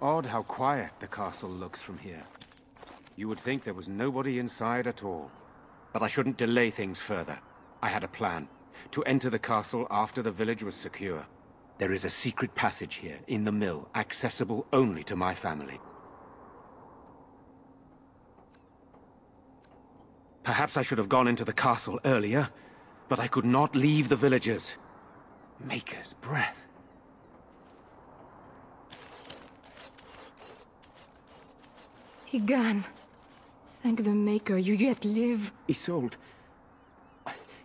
Odd how quiet the castle looks from here. You would think there was nobody inside at all. But I shouldn't delay things further. I had a plan. To enter the castle after the village was secure. There is a secret passage here, in the mill, accessible only to my family. Perhaps I should have gone into the castle earlier, but I could not leave the villagers. Maker's breath. Tigan, thank the Maker, you yet live. Isolde,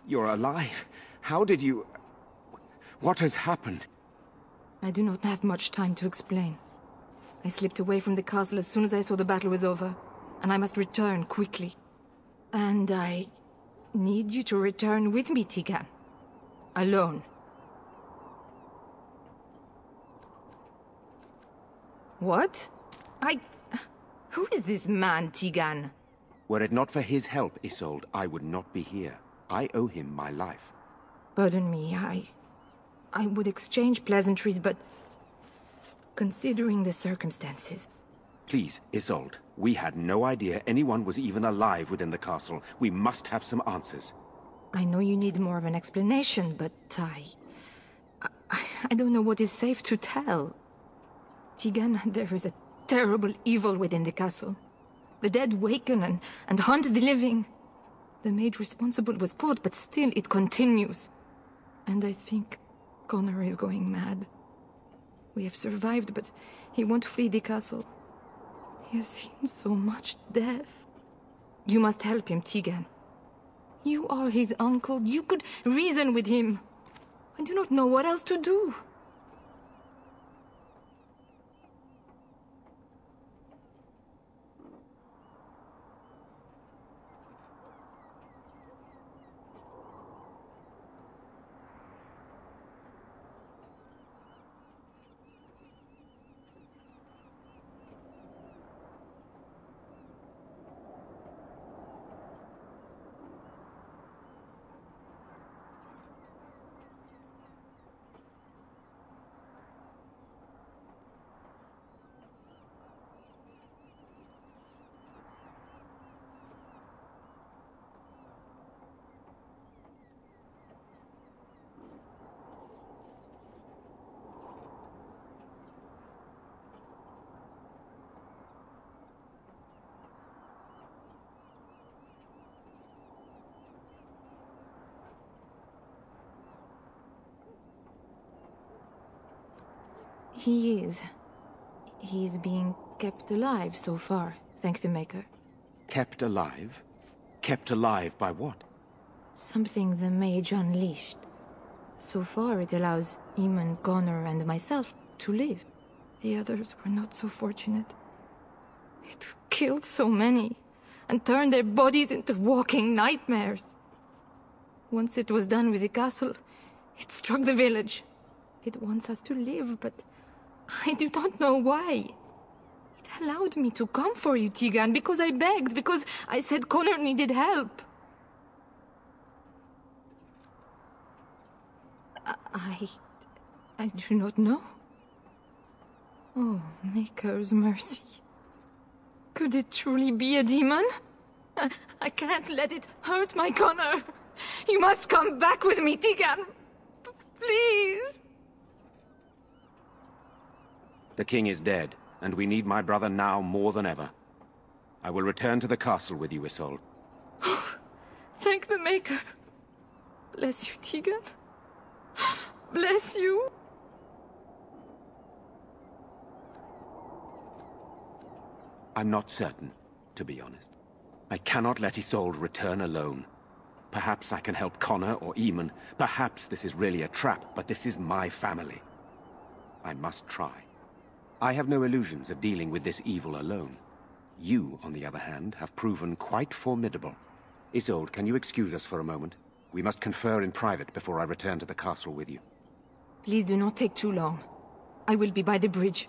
you're alive. How did you... What has happened? I do not have much time to explain. I slipped away from the castle as soon as I saw the battle was over, and I must return quickly. And I need you to return with me, Tigan. Alone. What? Who is this man, Tigan? Were it not for his help, Isolde, I would not be here. I owe him my life. Pardon me, I would exchange pleasantries, but... considering the circumstances... Please, Isolde, we had no idea anyone was even alive within the castle. We must have some answers. I know you need more of an explanation, but I don't know what is safe to tell. Tigan, there is a terrible evil within the castle. The dead waken and haunt the living. The maid responsible was caught, but still it continues. And I think Connor is going mad. We have survived, but he won't flee the castle. He has seen so much death. You must help him, Tigan. You are his uncle. You could reason with him. I do not know what else to do. He is. He's being kept alive so far, thank the Maker. Kept alive? Kept alive by what? Something the mage unleashed. So far it allows Eamon, Connor, and myself to live. The others were not so fortunate. It killed so many, and turned their bodies into walking nightmares. Once it was done with the castle, it struck the village. It wants us to live, but I do not know why. It allowed me to come for you, Tigan, because I begged, because I said Connor needed help. I do not know. Oh, Maker's mercy. Could it truly be a demon? I can't let it hurt my Connor. You must come back with me, Tigan. Please. The king is dead, and we need my brother now more than ever. I will return to the castle with you, Isolde. Oh, thank the Maker. Bless you, Tigan. Bless you. I'm not certain, to be honest. I cannot let Isolde return alone. Perhaps I can help Connor or Eamon. Perhaps this is really a trap, but this is my family. I must try. I have no illusions of dealing with this evil alone. You, on the other hand, have proven quite formidable. Isolde, can you excuse us for a moment? We must confer in private before I return to the castle with you. Please do not take too long. I will be by the bridge.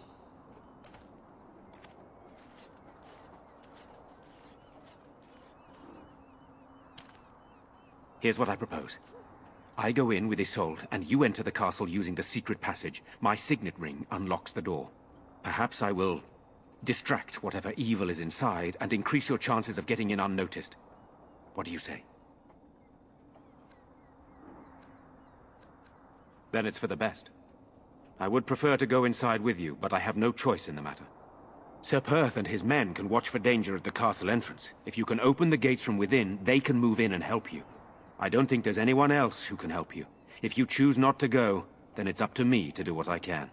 Here's what I propose. I go in with Isolde, and you enter the castle using the secret passage. My signet ring unlocks the door. Perhaps I will distract whatever evil is inside and increase your chances of getting in unnoticed. What do you say? Then it's for the best. I would prefer to go inside with you, but I have no choice in the matter. Sir Perth and his men can watch for danger at the castle entrance. If you can open the gates from within, they can move in and help you. I don't think there's anyone else who can help you. If you choose not to go, then it's up to me to do what I can.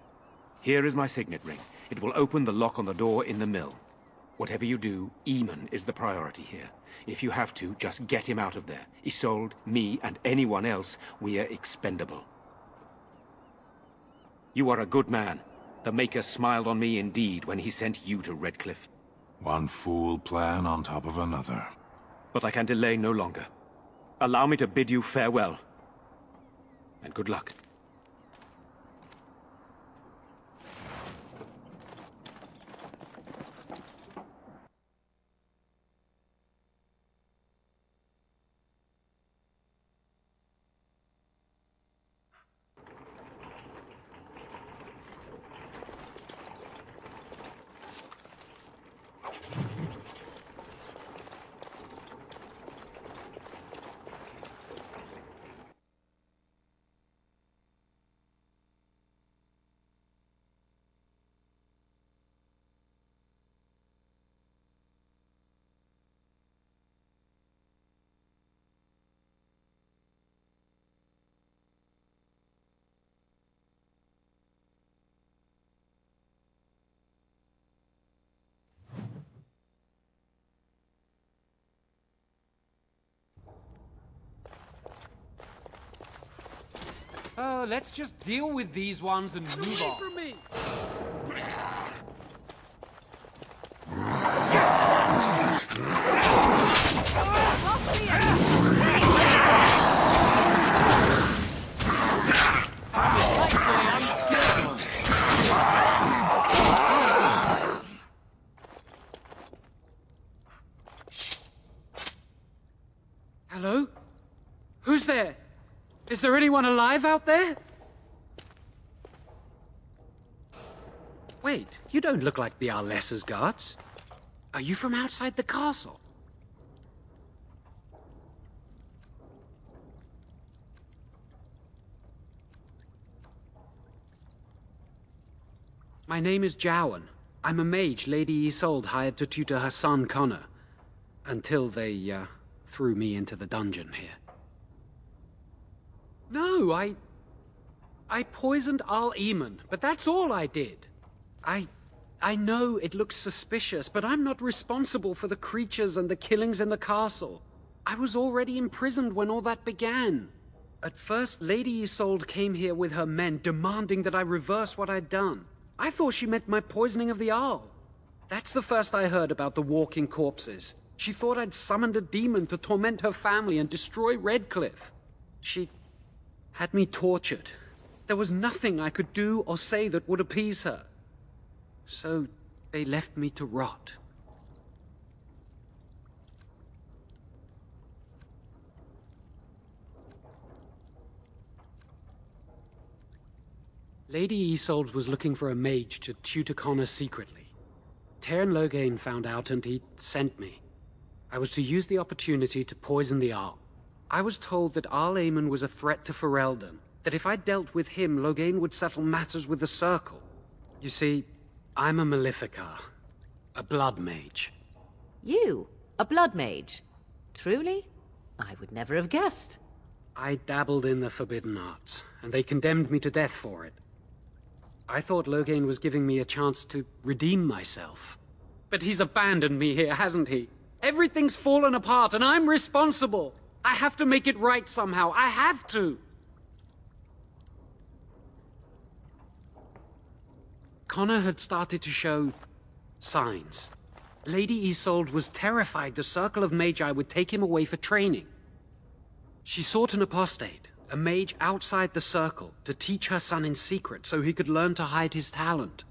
Here is my signet ring. It will open the lock on the door in the mill. Whatever you do, Eamon is the priority here. If you have to, just get him out of there. Isolde, me, and anyone else, we are expendable. You are a good man. The Maker smiled on me indeed when he sent you to Redcliffe. One fool plan on top of another. But I can delay no longer. Allow me to bid you farewell. And good luck. Let's just deal with these ones and move on. From me. Hello? Who's there? Is there anyone alive out there? Wait, you don't look like the Arlessa's guards. Are you from outside the castle? My name is Jowan. I'm a mage Lady Isolde hired to tutor her son Connor. Until they, threw me into the dungeon here. No, I poisoned Al Eamon, but that's all I did. I know it looks suspicious, but I'm not responsible for the creatures and the killings in the castle. I was already imprisoned when all that began. At first, Lady Isolde came here with her men, demanding that I reverse what I'd done. I thought she meant my poisoning of the Arl. That's the first I heard about the walking corpses. She thought I'd summoned a demon to torment her family and destroy Redcliffe. She had me tortured. There was nothing I could do or say that would appease her. So they left me to rot. Lady Isolde was looking for a mage to tutor Connor secretly. Teyrn Loghain found out and he sent me. I was to use the opportunity to poison the Arl. I was told that Arl Eamon was a threat to Ferelden, that if I dealt with him, Loghain would settle matters with the Circle. You see, I'm a Maleficar, a blood mage. You? A blood mage? Truly? I would never have guessed. I dabbled in the forbidden arts, and they condemned me to death for it. I thought Loghain was giving me a chance to redeem myself. But he's abandoned me here, hasn't he? Everything's fallen apart, and I'm responsible! I have to make it right somehow. I have to! Connor had started to show signs. Lady Isolde was terrified the Circle of Magi would take him away for training. She sought an apostate, a mage outside the Circle, to teach her son in secret so he could learn to hide his talent.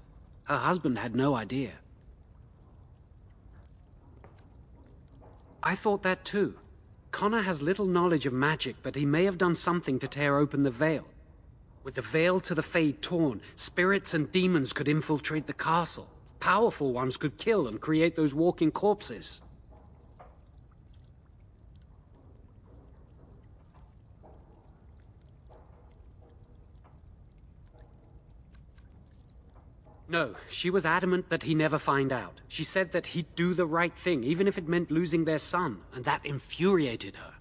Her husband had no idea. I thought that too. Connor has little knowledge of magic, but he may have done something to tear open the veil. With the veil to the Fade torn, spirits and demons could infiltrate the castle. Powerful ones could kill and create those walking corpses. No, she was adamant that he never find out. She said that he'd do the right thing, even if it meant losing their son, and that infuriated her.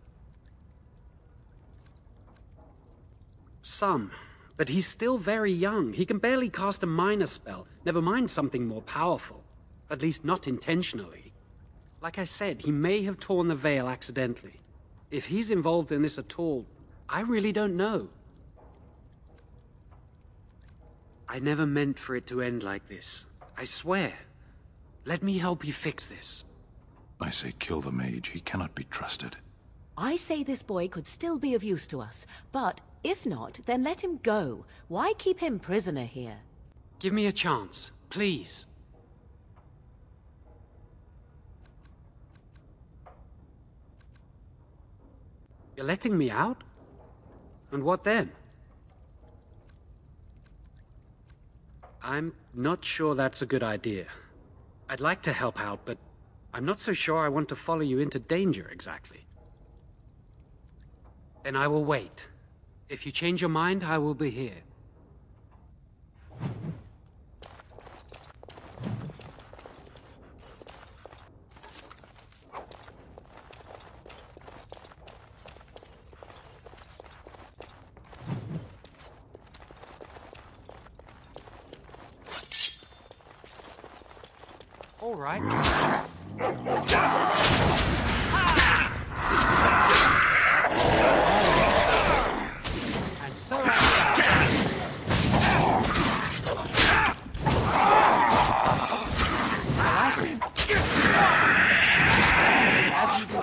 Some. But he's still very young. He can barely cast a minor spell, never mind something more powerful. At least not intentionally. Like I said, he may have torn the veil accidentally. If he's involved in this at all, I really don't know. I never meant for it to end like this. I swear. Let me help you fix this. I say kill the mage. He cannot be trusted. I say this boy could still be of use to us, but if not, then let him go. Why keep him prisoner here? Give me a chance, please. You're letting me out? And what then? I'm not sure that's a good idea. I'd like to help out, but I'm not so sure I want to follow you into danger exactly. Then I will wait. If you change your mind, I will be here. All right. And so I like it. As you do.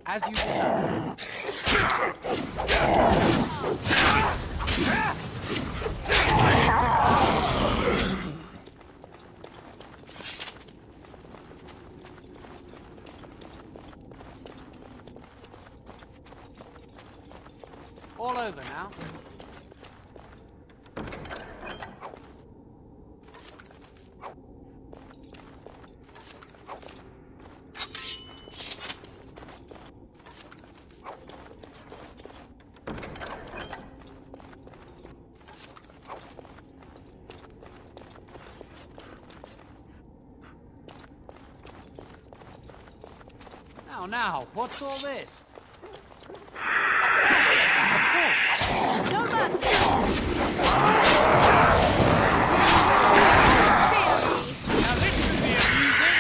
As you deserve. All over now. Now, what's all this? No mercy! Now this should be amusing.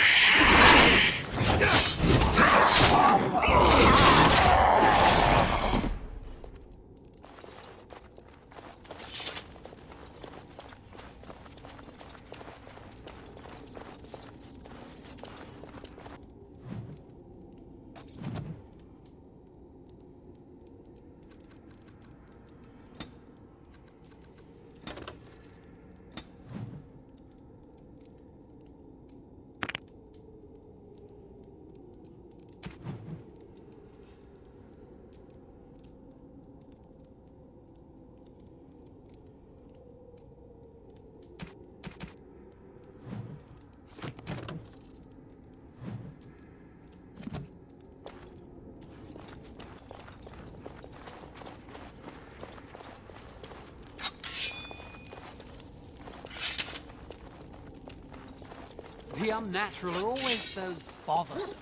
The unnatural are always so bothersome.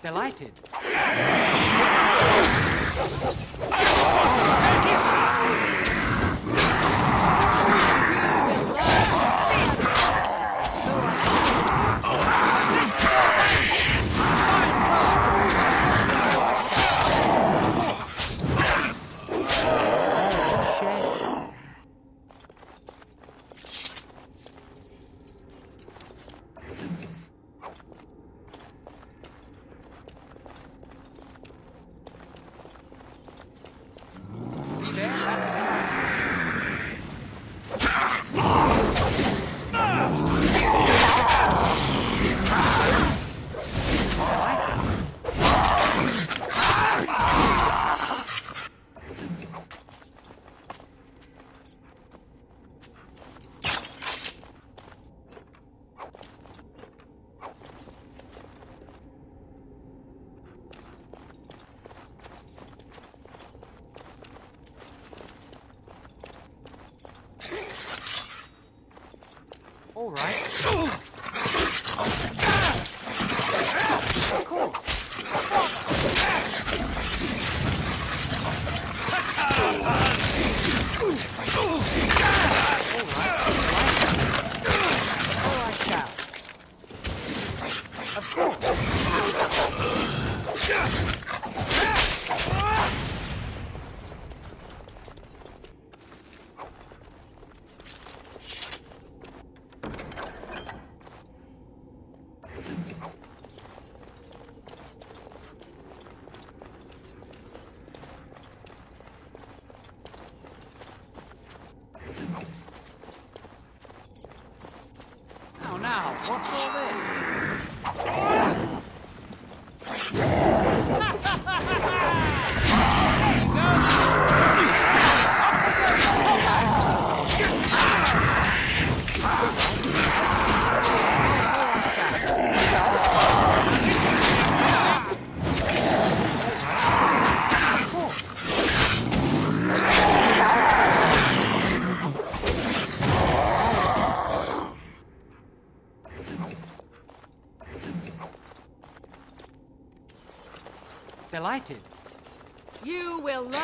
Delighted. All right. Of course. Now, what's all this? Delighted. You will learn.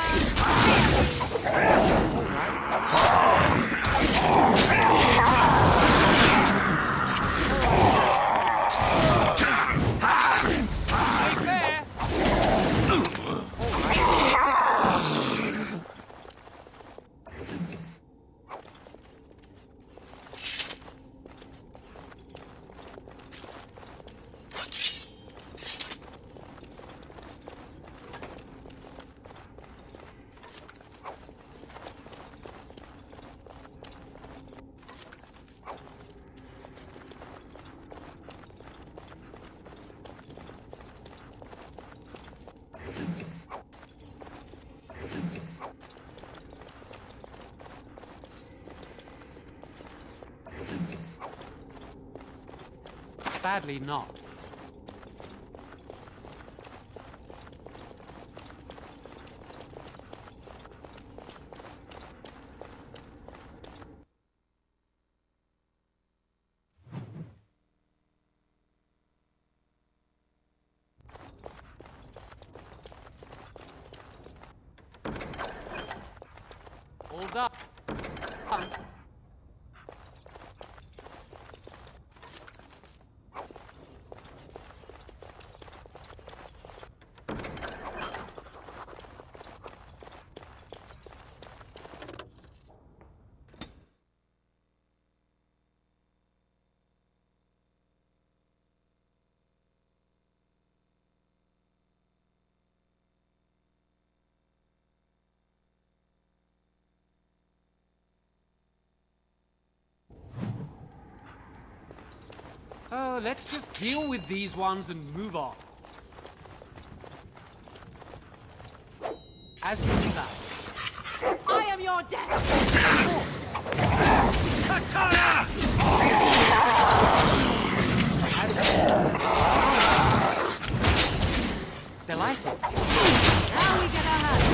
Sadly not. Hold up. Oh, let's just deal with these ones and move on. As you desire. I am your death! Katana! Delighted. Now we get our hands.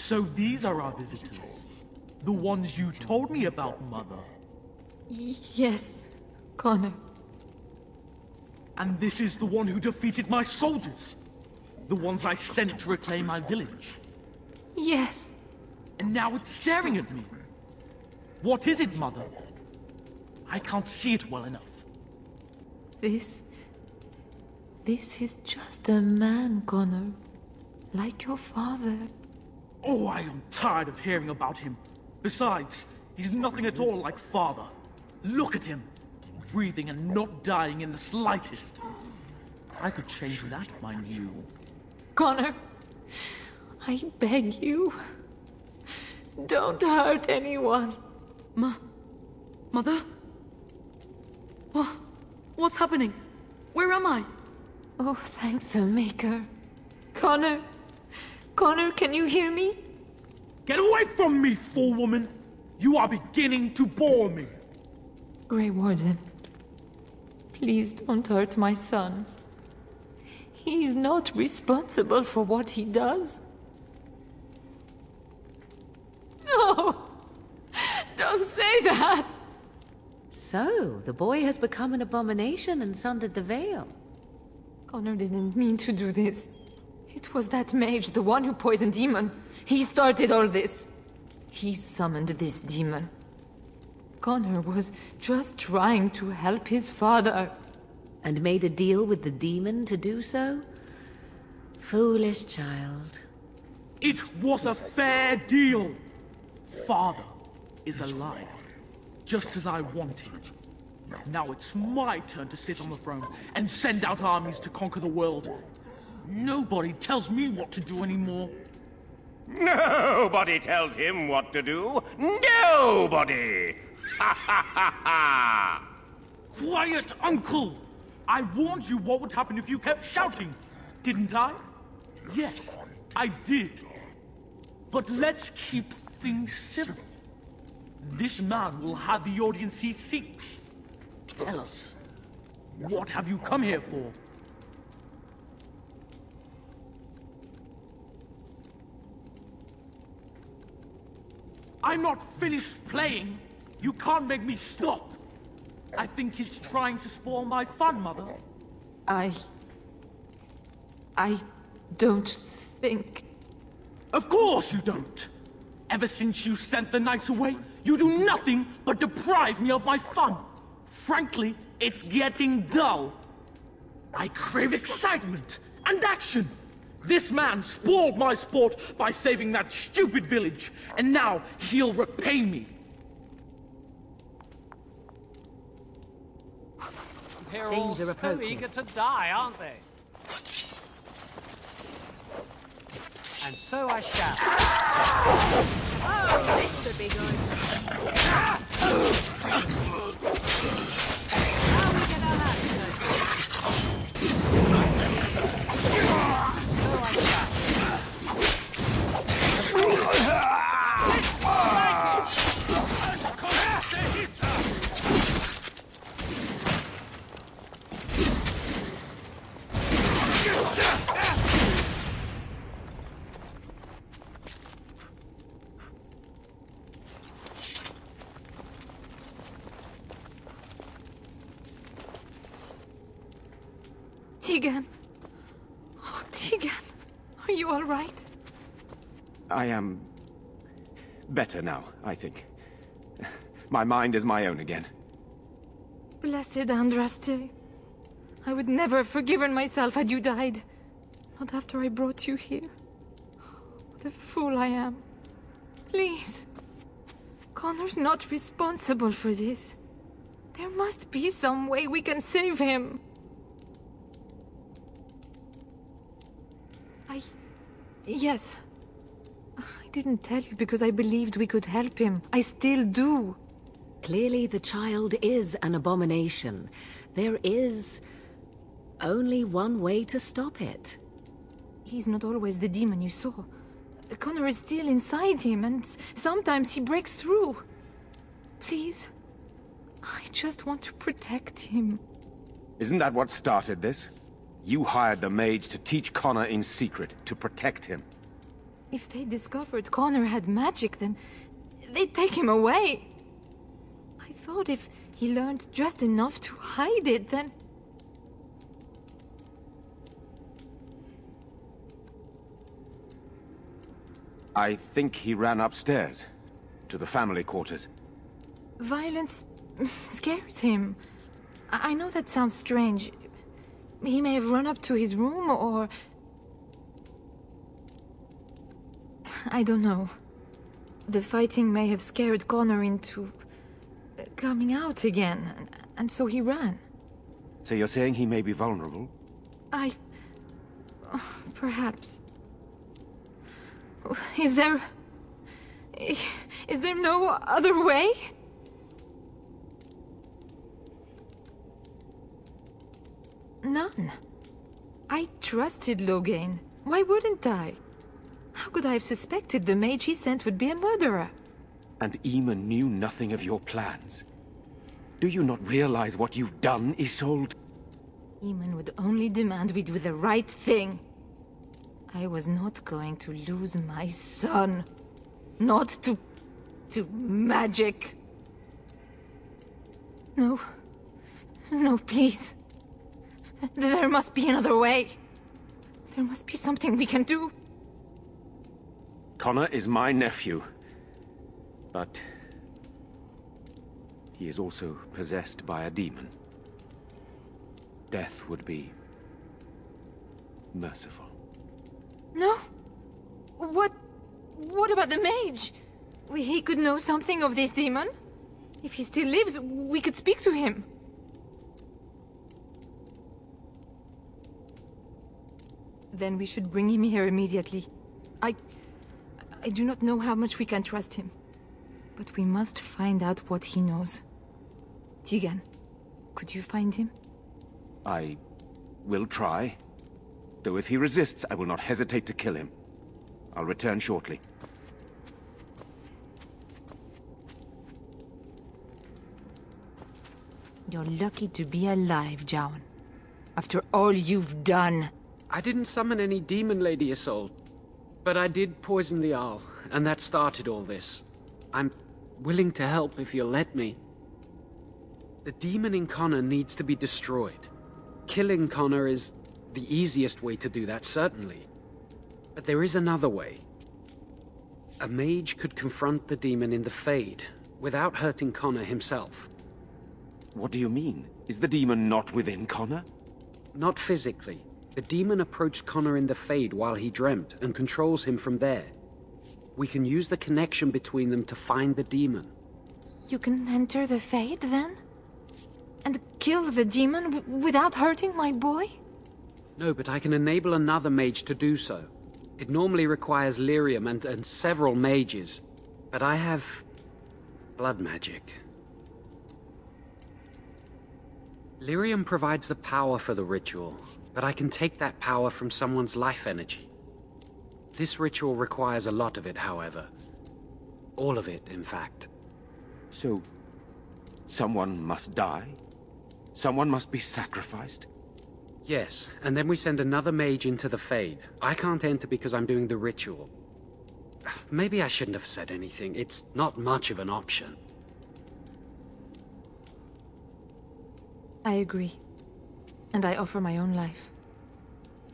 So these are our visitors. The ones you told me about, Mother. Yes, Connor. And this is the one who defeated my soldiers. The ones I sent to reclaim my village. Yes. And now it's staring at me. What is it, Mother? I can't see it well enough. This is just a man, Connor. Like your father. Oh, I am tired of hearing about him. Besides, he's nothing at all like Father. Look at him. Breathing and not dying in the slightest. I could change that, mind you. Connor, I beg you. Don't hurt anyone. Mother? What's happening? Where am I? Oh, thank the Maker. Connor, can you hear me? Get away from me, fool woman! You are beginning to bore me. Grey Warden, please don't hurt my son. He is not responsible for what he does. No! Don't say that! So, the boy has become an abomination and sundered the veil. Connor didn't mean to do this. It was that mage, the one who poisoned Demon. He started all this. He summoned this demon. Connor was just trying to help his father. And made a deal with the demon to do so? Foolish child. It was a fair deal. Father is alive, just as I wanted. Now it's my turn to sit on the throne and send out armies to conquer the world. Nobody tells me what to do anymore. Nobody tells him what to do. Nobody! Ha ha ha ha! Quiet, Uncle! I warned you what would happen if you kept shouting, didn't I? Yes, I did. But let's keep things civil. This man will have the audience he seeks. Tell us, what have you come here for? I'm not finished playing. You can't make me stop. I think it's trying to spoil my fun, Mother. I don't think... Of course you don't! Ever since you sent the knights away, you do nothing but deprive me of my fun. Frankly, it's getting dull. I crave excitement and action. This man spoiled my sport by saving that stupid village, and now he'll repay me. They're Things all are so approaching eager us. to die, aren't they? And so I shall. Oh, this should be good. Now we get our hands dirty. So I shall. Tegan. Oh, Tegan. Are you all right? I am... better now, I think. My mind is my own again. Blessed Andraste. I would never have forgiven myself had you died. Not after I brought you here. What a fool I am. Please. Connor's not responsible for this. There must be some way we can save him. Yes. I didn't tell you because I believed we could help him. I still do. Clearly the child is an abomination. There is only one way to stop it. He's not always the demon you saw. Connor is still inside him, and sometimes he breaks through. Please. I just want to protect him. Isn't that what started this? You hired the mage to teach Connor in secret, to protect him. If they discovered Connor had magic, then they'd take him away. I thought if he learned just enough to hide it, then... I think he ran upstairs, to the family quarters. Violence scares him. I know that sounds strange. He may have run up to his room, or... I don't know. The fighting may have scared Connor into... coming out again, and so he ran. So you're saying he may be vulnerable? Perhaps. Is there no other way? None. I trusted Logain. Why wouldn't I? How could I have suspected the mage he sent would be a murderer? And Eamon knew nothing of your plans. Do you not realize what you've done, Isolde? Eamon would only demand we do the right thing. I was not going to lose my son. Not to magic. No. No, please. There must be another way. There must be something we can do. Connor is my nephew. But... he is also possessed by a demon. Death would be... merciful. No? What about the mage? He could know something of this demon? If he still lives, we could speak to him. Then we should bring him here immediately. I do not know how much we can trust him. But we must find out what he knows. Tegan, could you find him? I will try. Though if he resists, I will not hesitate to kill him. I'll return shortly. You're lucky to be alive, Jowan. After all you've done. I didn't summon any demon, Lady Isolde. But I did poison the Arl, and that started all this. I'm willing to help if you'll let me. The demon in Connor needs to be destroyed. Killing Connor is the easiest way to do that, certainly. But there is another way. A mage could confront the demon in the Fade, without hurting Connor himself. What do you mean? Is the demon not within Connor? Not physically. The demon approached Connor in the Fade while he dreamt, and controls him from there. We can use the connection between them to find the demon. You can enter the Fade, then? And kill the demon without hurting my boy? No, but I can enable another mage to do so. It normally requires lyrium and several mages. But I have... blood magic. Lyrium provides the power for the ritual, but I can take that power from someone's life energy. This ritual requires a lot of it, however. All of it, in fact. So, someone must die? Someone must be sacrificed? Yes, and then we send another mage into the Fade. I can't enter because I'm doing the ritual. Maybe I shouldn't have said anything. It's not much of an option. I agree. And I offer my own life.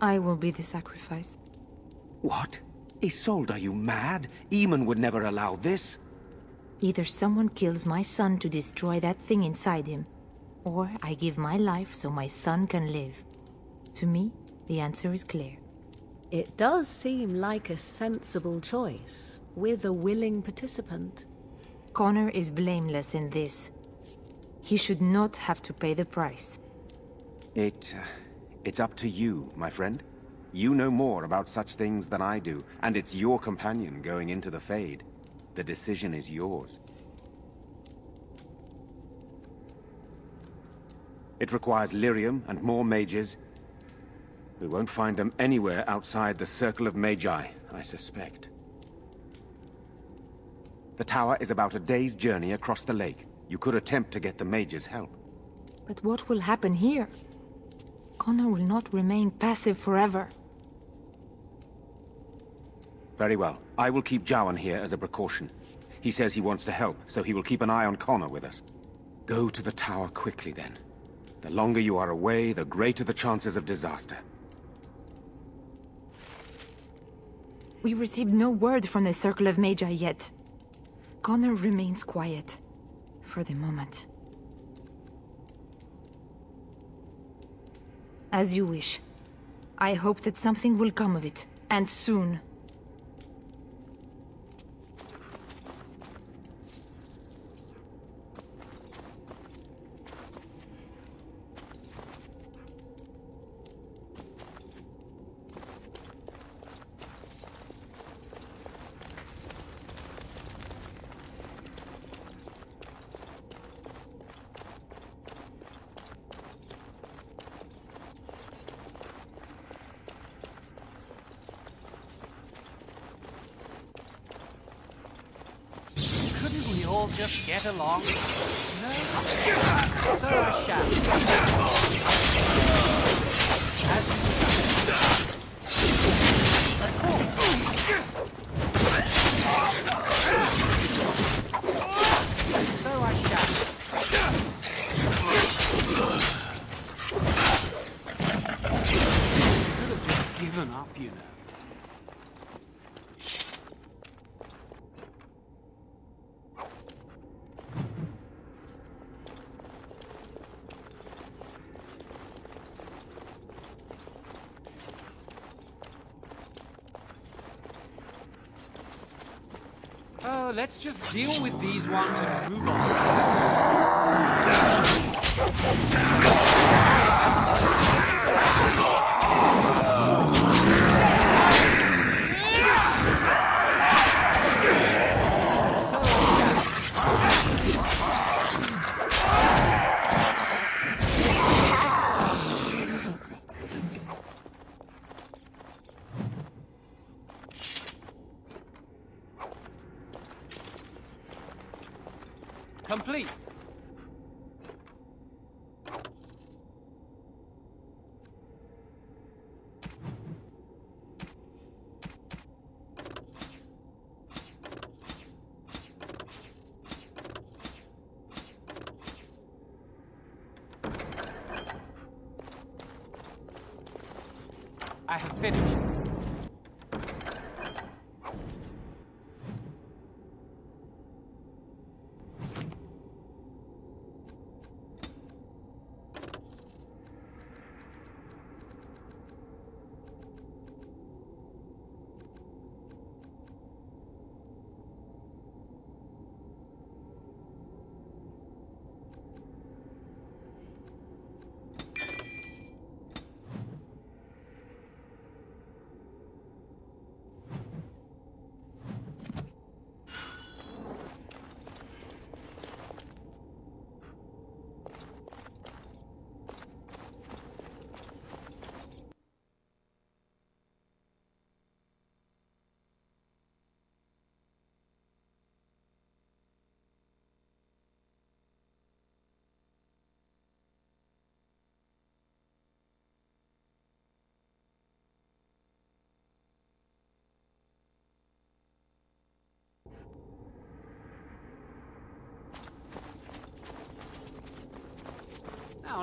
I will be the sacrifice. What? Isolde, are you mad? Eamon would never allow this. Either someone kills my son to destroy that thing inside him, or I give my life so my son can live. To me, the answer is clear. It does seem like a sensible choice, with a willing participant. Connor is blameless in this. He should not have to pay the price. It's up to you, my friend. You know more about such things than I do, and it's your companion going into the Fade. The decision is yours. It requires lyrium and more mages. We won't find them anywhere outside the Circle of Magi, I suspect. The tower is about a day's journey across the lake. You could attempt to get the mages' help. But what will happen here? Connor will not remain passive forever. Very well. I will keep Jowan here as a precaution. He says he wants to help, so he will keep an eye on Connor with us. Go to the tower quickly, then. The longer you are away, the greater the chances of disaster. We received no word from the Circle of Magi yet. Connor remains quiet. For the moment. As you wish. I hope that something will come of it, and soon. All just get along? No? So I shall. As so I shall. Could have just given up, you know. Oh, let's just deal with these ones and move on. Complete. I have finished.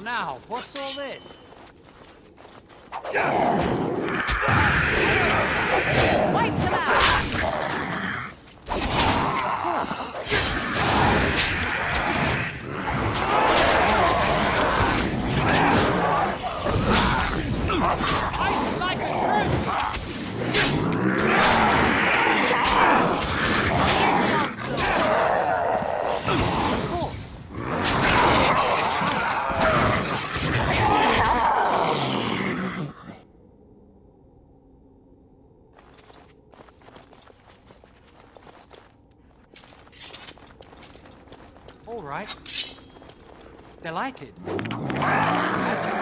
Now, what's all this? Wipe them out! I like a all right. Delighted. As you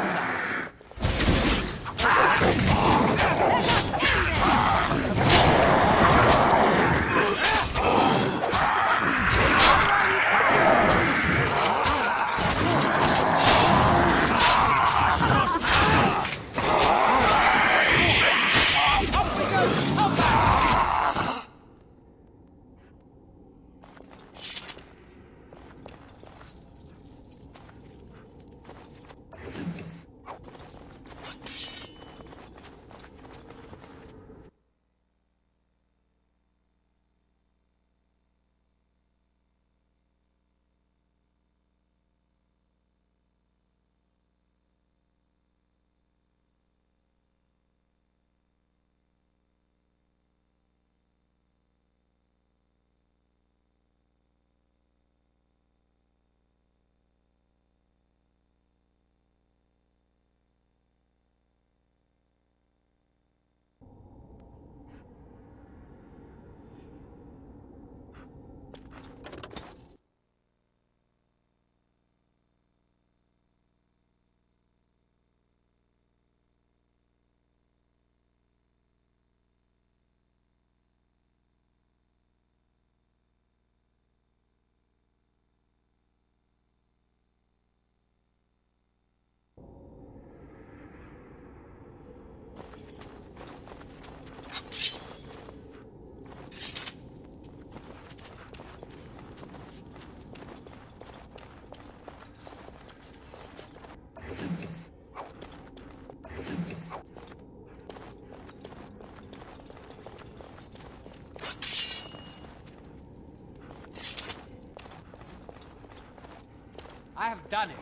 I have done it.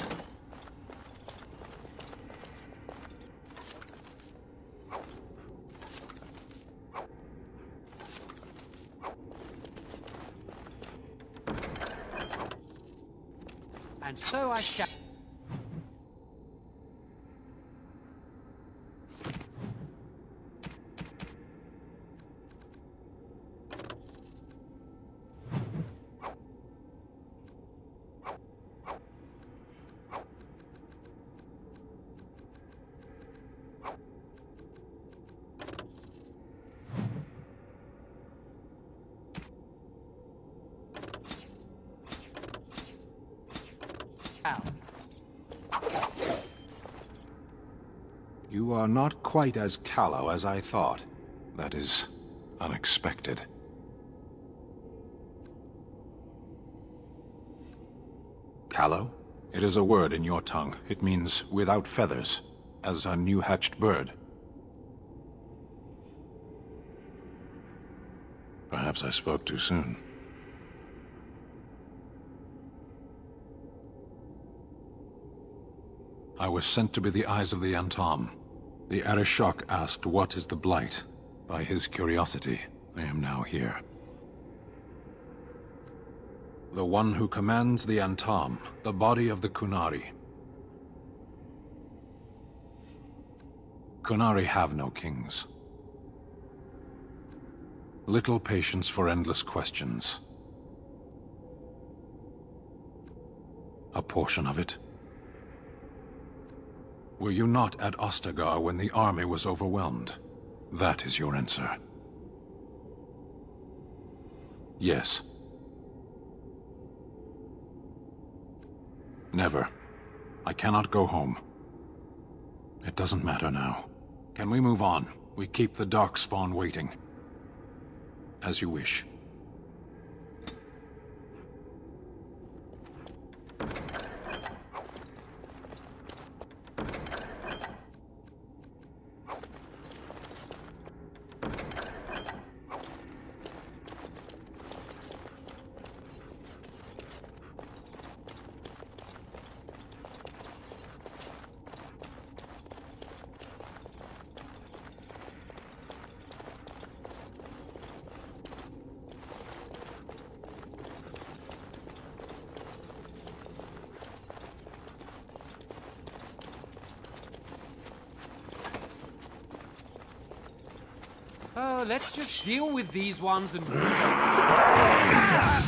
And so I shall. You are not quite as callow as I thought. That is unexpected. Callow? It is a word in your tongue. It means without feathers, as a new-hatched bird. Perhaps I spoke too soon. I was sent to be the eyes of the Antam. The Arishok asked what is the Blight. By his curiosity, I am now here. The one who commands the Antam, the body of the Kunari. Kunari have no kings. Little patience for endless questions. A portion of it. Were you not at Ostagar when the army was overwhelmed? That is your answer. Yes. Never. I cannot go home. It doesn't matter now. Can we move on? We keep the Darkspawn waiting. As you wish. Oh, let's just deal with these ones and move on.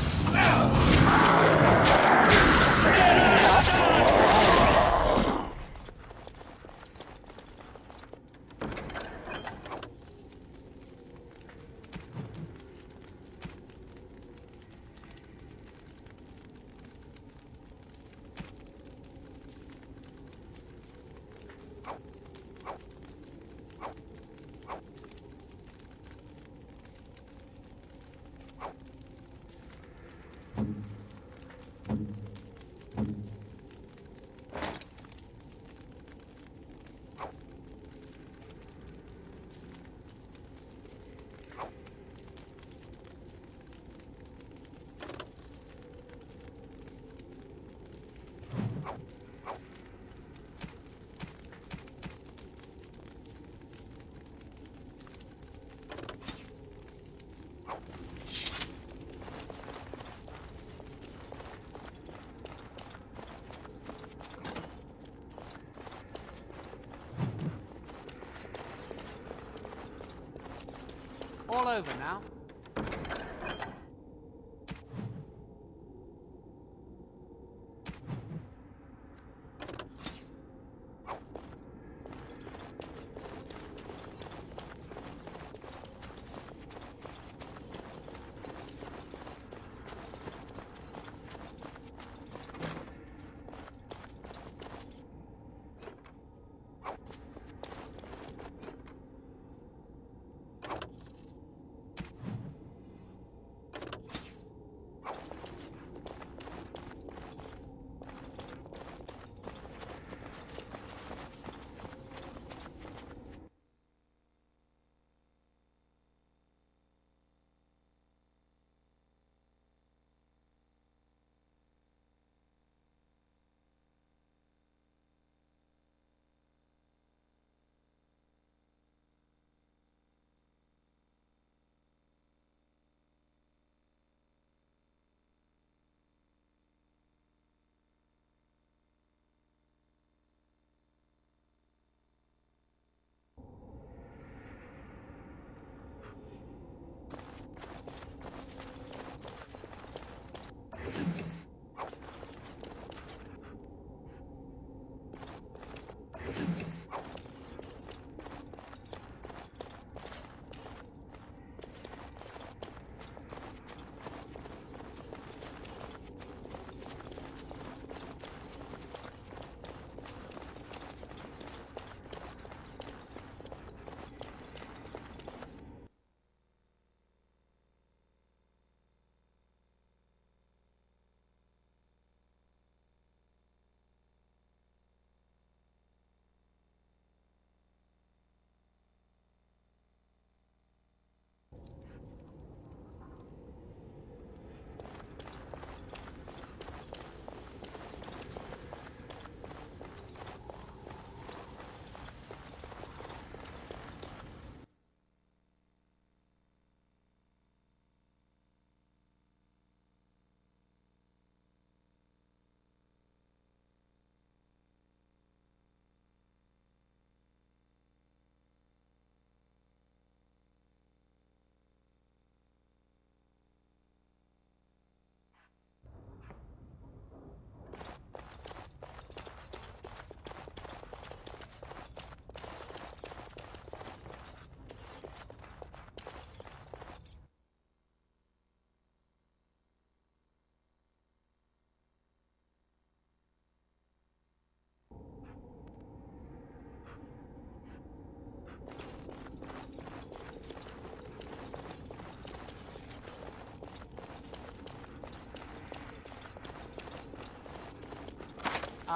All over now.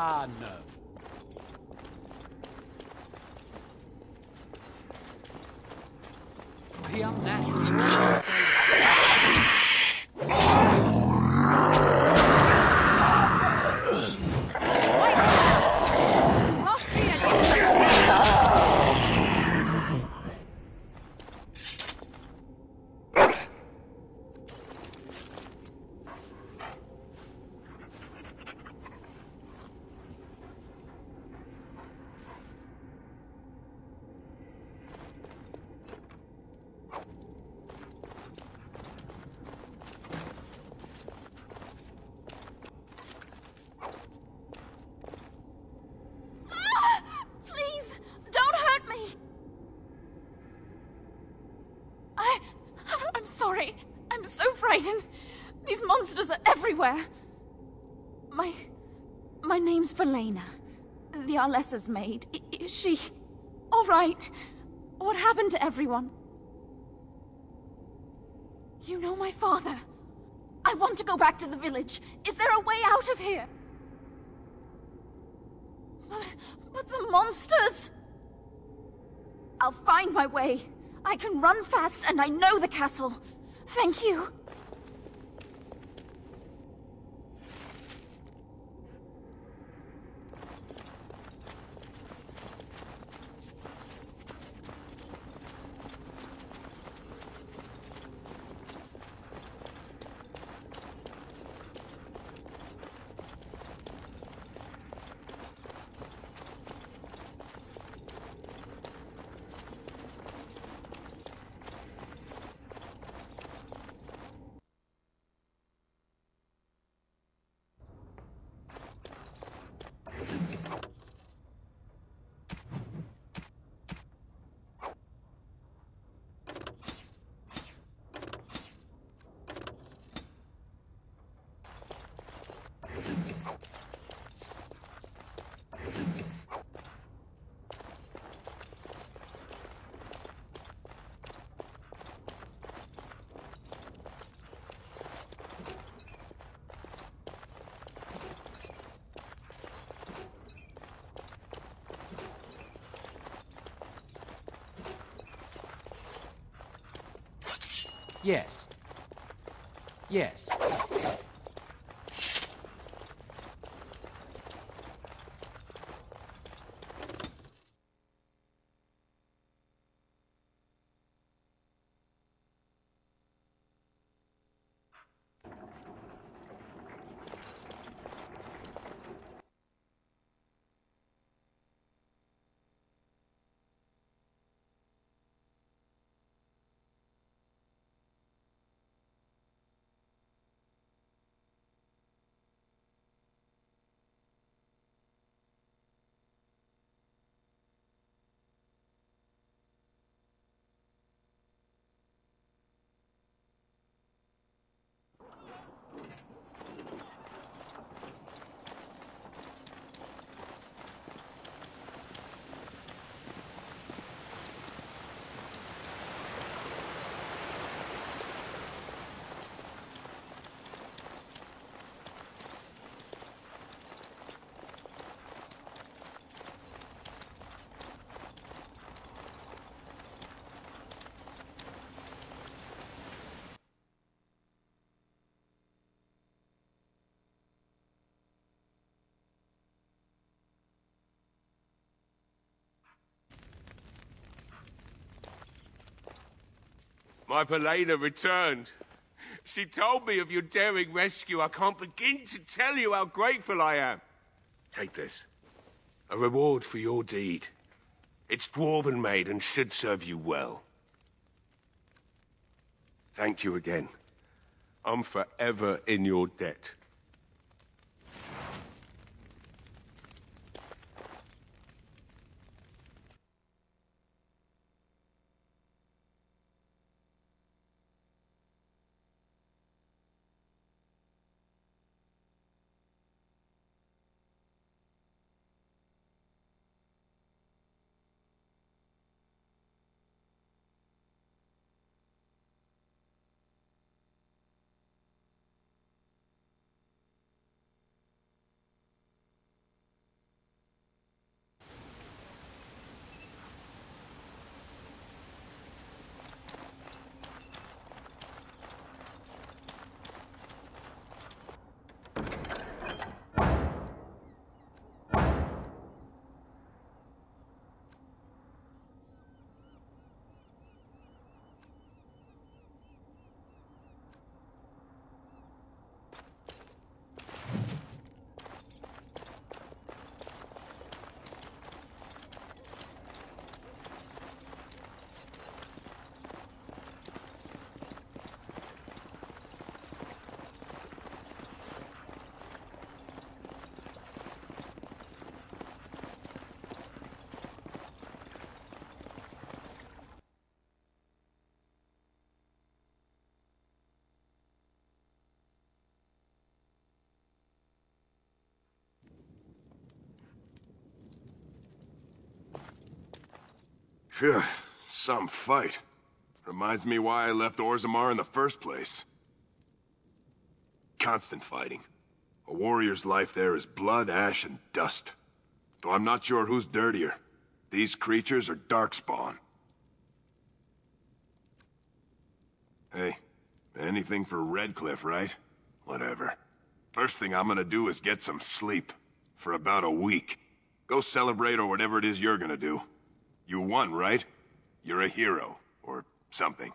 Ah, no. The unnatural. I'm sorry. I'm so frightened. These monsters are everywhere. My name's Valena. The Arlessa's maid. Is she all right? What happened to everyone? You know my father. I want to go back to the village. Is there a way out of here? But the monsters! I'll find my way. I can run fast and I know the castle. Thank you. Yes. Yes. My Valena returned. She told me of your daring rescue. I can't begin to tell you how grateful I am. Take this. A reward for your deed. It's dwarven made and should serve you well. Thank you again. I'm forever in your debt. Phew, some fight. Reminds me why I left Orzammar in the first place. Constant fighting. A warrior's life there is blood, ash, and dust. Though I'm not sure who's dirtier. These creatures or Darkspawn. Hey, anything for Redcliffe, right? Whatever. First thing I'm gonna do is get some sleep. For about a week. Go celebrate or whatever it is you're gonna do. You won, right? You're a hero. Or something.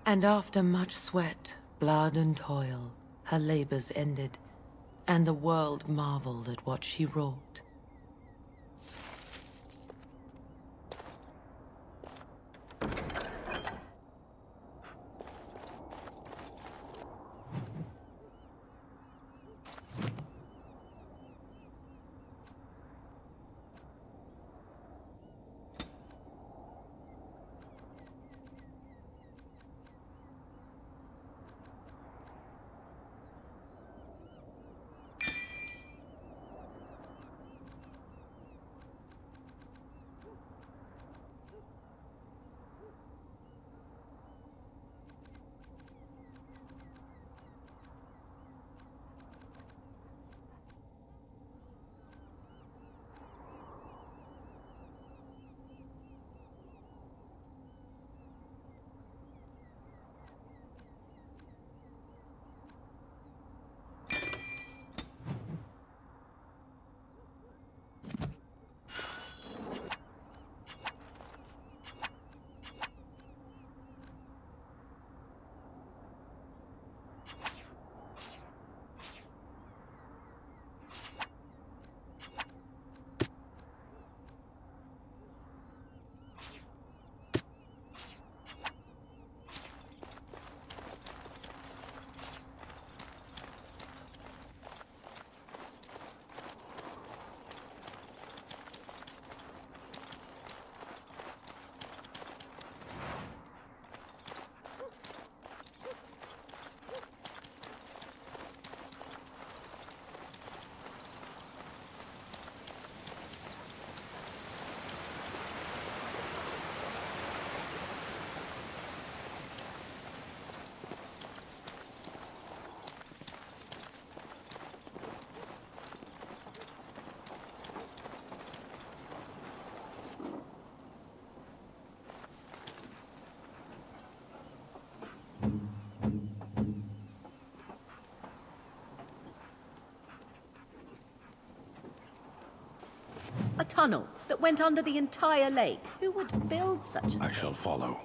And after much sweat, blood and toil, her labors ended, and the world marveled at what she wrought. A tunnel that went under the entire lake. Who would build such a thing? I shall follow.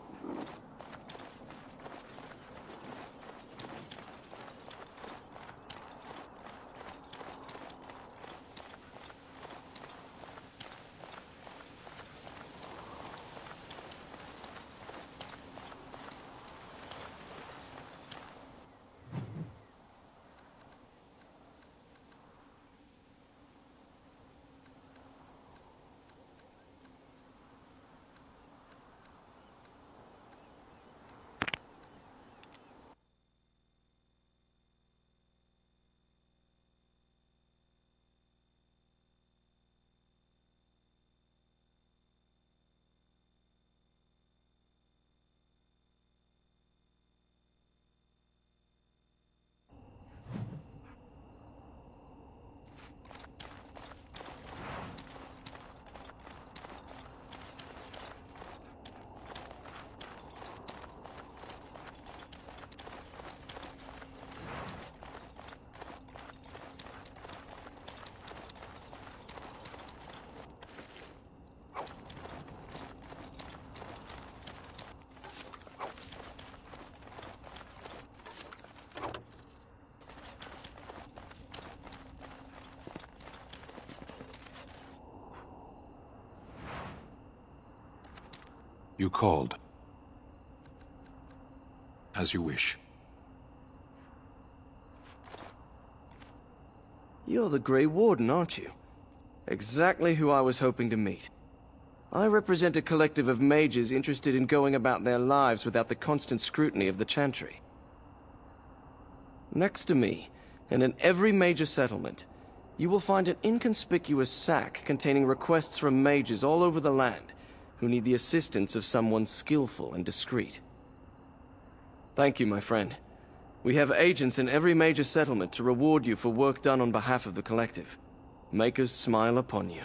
You called. As you wish. You're the Grey Warden, aren't you? Exactly who I was hoping to meet. I represent a collective of mages interested in going about their lives without the constant scrutiny of the Chantry. Next to me, and in every major settlement, you will find an inconspicuous sack containing requests from mages all over the land who need the assistance of someone skillful and discreet. Thank you, my friend. We have agents in every major settlement to reward you for work done on behalf of the collective. Make us smile upon you.